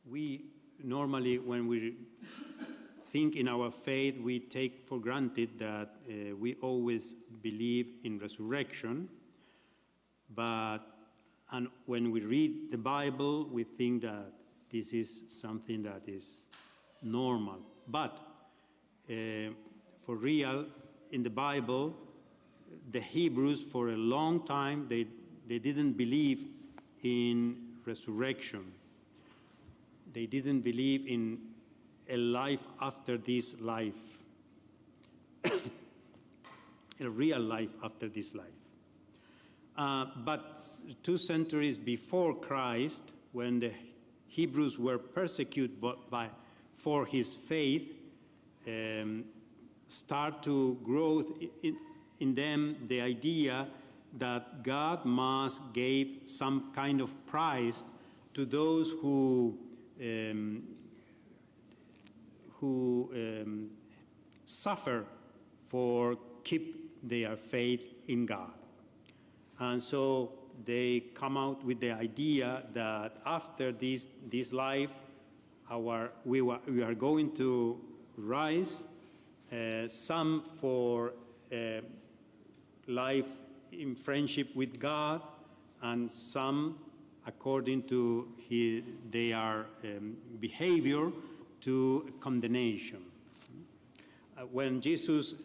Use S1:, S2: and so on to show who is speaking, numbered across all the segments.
S1: we normally, when we think in our faith, we take for granted that we always believe in resurrection. And when we read the Bible, we think that this is something that is normal. But for real, in the Bible, the Hebrews, for a long time, they didn't believe in resurrection. They didn't believe in a life after this life, a real life after this life. But 2 centuries before Christ, when the Hebrews were persecuted for his faith, start to grow in them the idea that God must give some kind of prize to those who suffer for keep their faith in God. And so they come out with the idea that after this life, we are going to rise, some for life in friendship with God, and some according to their behavior to condemnation. When Jesus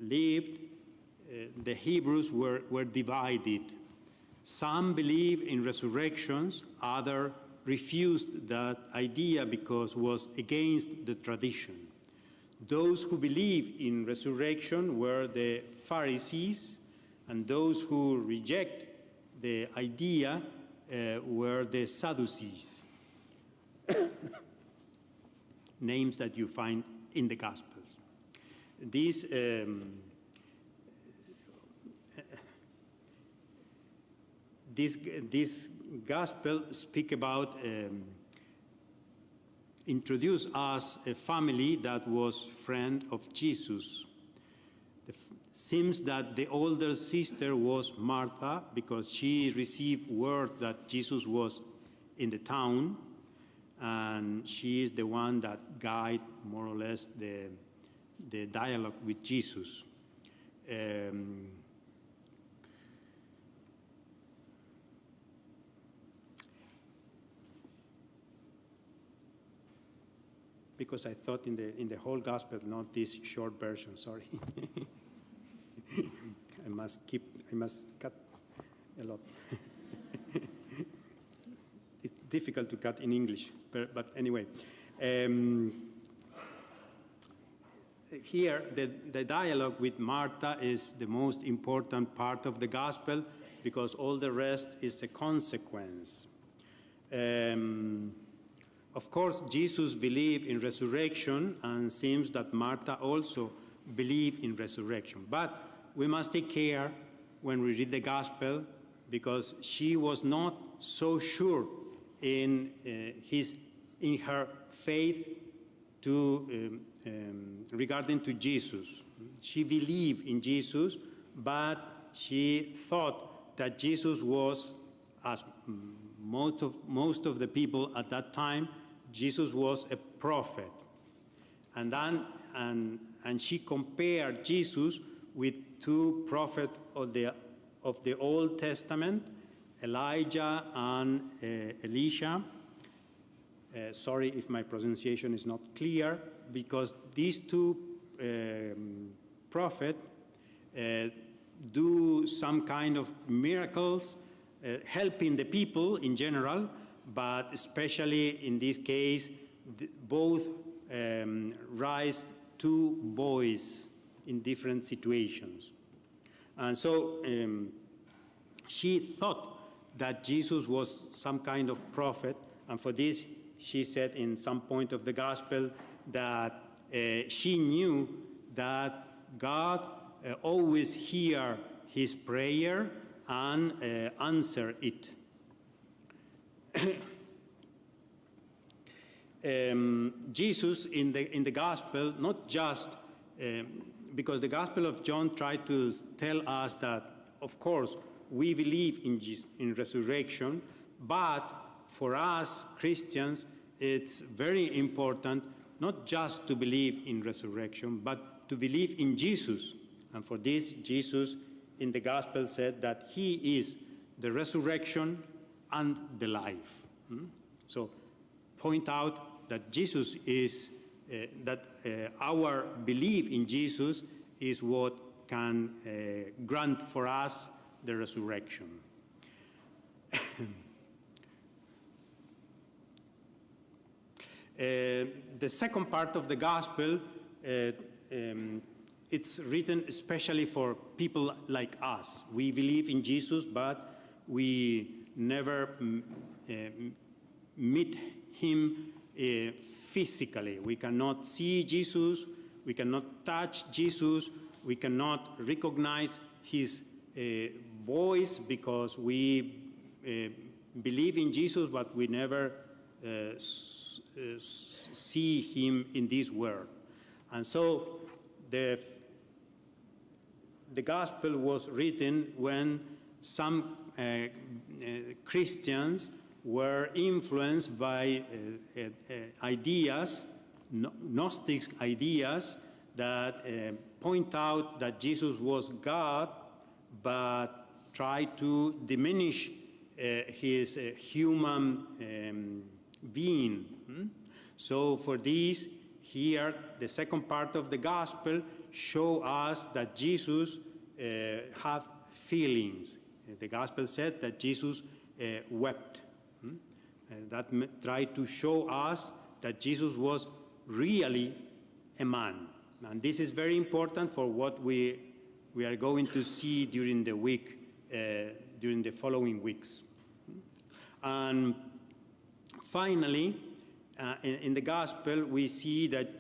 S1: lived, the Hebrews were divided. Some believe in resurrections, others refused that idea because it was against the tradition. Those who believe in resurrection were the Pharisees, and those who reject the idea were the Sadducees, names that you find in the Gospels. This Gospel speak about introduce us a family that was friend of Jesus. It seems that the older sister was Martha because she received word that Jesus was in the town, and she is the one that guided more or less the dialogue with Jesus. Because I thought in the whole gospel, not this short version, sorry. I must cut a lot. It's difficult to cut in English, but anyway. Here, the dialogue with Martha is the most important part of the gospel because all the rest is a consequence. Of course, Jesus believed in resurrection, and it seems that Martha also believed in resurrection. But we must take care when we read the gospel, because she was not so sure in her faith regarding to Jesus. She believed in Jesus, but she thought that Jesus was, as most of the people at that time, Jesus was a prophet. And she compared Jesus with 2 prophets of the Old Testament, Elijah and Elisha. Sorry if my pronunciation is not clear, because these 2 prophets do some kind of miracles, helping the people in general, but especially in this case, both raised 2 boys in different situations. And so she thought that Jesus was some kind of prophet, and for this she said in some point of the gospel that she knew that God always hears his prayer and answer it. Jesus in the gospel, not just because the Gospel of John tried to tell us that, of course, we believe in resurrection, but for us Christians, it's very important not just to believe in resurrection, but to believe in Jesus. And for this, Jesus in the gospel said that he is the resurrection and the life. So point out that Jesus is, our belief in Jesus is what can grant for us the resurrection. The second part of the gospel, it's written especially for people like us. We believe in Jesus, but we never meet him physically. We cannot see Jesus, we cannot touch Jesus, we cannot recognize his voice because we believe in Jesus, but we never see him in this world. And so the gospel was written when some Christians were influenced by ideas, Gnostic ideas, that point out that Jesus was God, but try to diminish his human being. So for this, here, the second part of the gospel show us that Jesus have feelings. The gospel said that Jesus wept. That tried to show us that Jesus was really a man. And this is very important for what we are going to see during the week, during the following weeks. And finally, in the gospel, we see that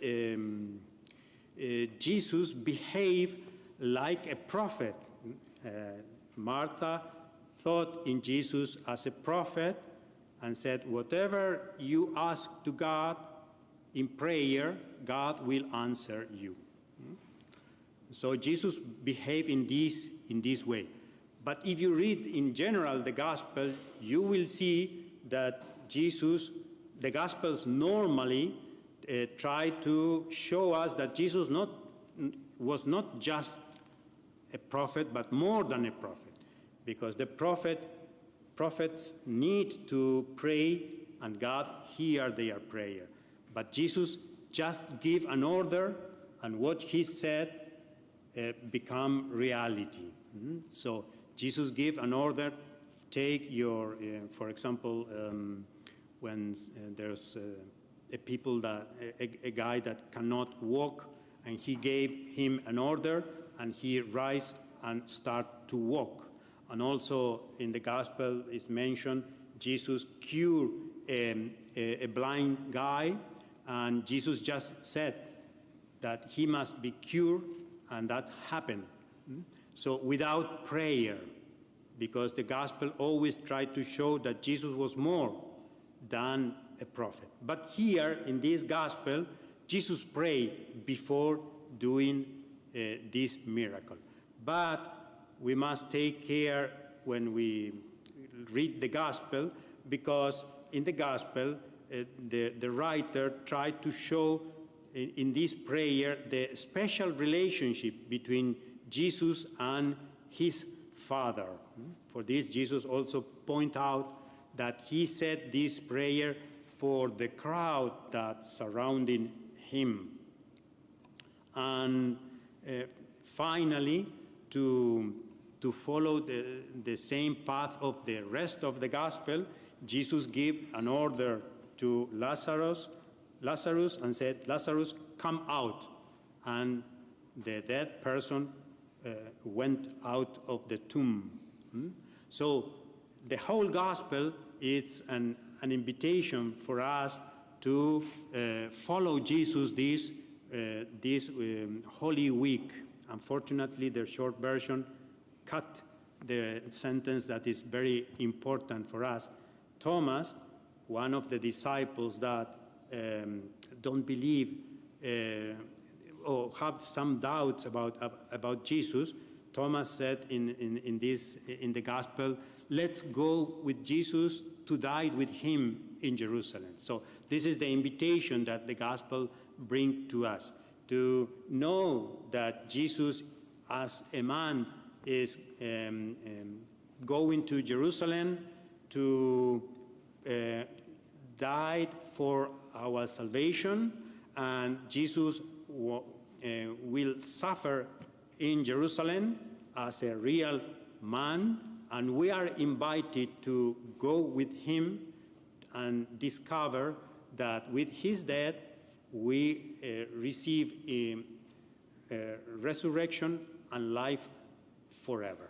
S1: Jesus behaved like a prophet. Martha thought in Jesus as a prophet and said, whatever you ask to God in prayer, God will answer you. So Jesus behaved in this way. But if you read in general the gospel, you will see that Jesus, the gospels normally try to show us that Jesus was not just a prophet, but more than a prophet. Because the prophets need to pray, and God hear their prayer. But Jesus just give an order, and what he said become reality. So Jesus gave an order, take your, for example, when there's a guy that cannot walk, and he gave him an order, and he rise and start to walk. And also in the gospel is mentioned, Jesus cured a blind guy, and Jesus just said that he must be cured, and that happened. So without prayer, because the gospel always tried to show that Jesus was more than a prophet. But here in this gospel, Jesus prayed before doing this miracle. But we must take care when we read the gospel, because in the gospel, the writer tried to show in this prayer the special relationship between Jesus and his Father. For this, Jesus also point out that he said this prayer for the crowd that surrounding him. And finally, to follow the same path of the rest of the gospel, Jesus gave an order to Lazarus and said, Lazarus, come out. And the dead person went out of the tomb. So the whole gospel is an invitation for us to follow Jesus this Holy Week. Unfortunately, the short version cut the sentence that is very important for us. Thomas, one of the disciples that don't believe or have some doubts about Jesus, Thomas said in the gospel, let's go with Jesus to die with him in Jerusalem. So this is the invitation that the gospel brings to us, to know that Jesus as a man is going to Jerusalem to die for our salvation, and Jesus will suffer in Jerusalem as a real man, and we are invited to go with him and discover that with his death we receive resurrection and life forever.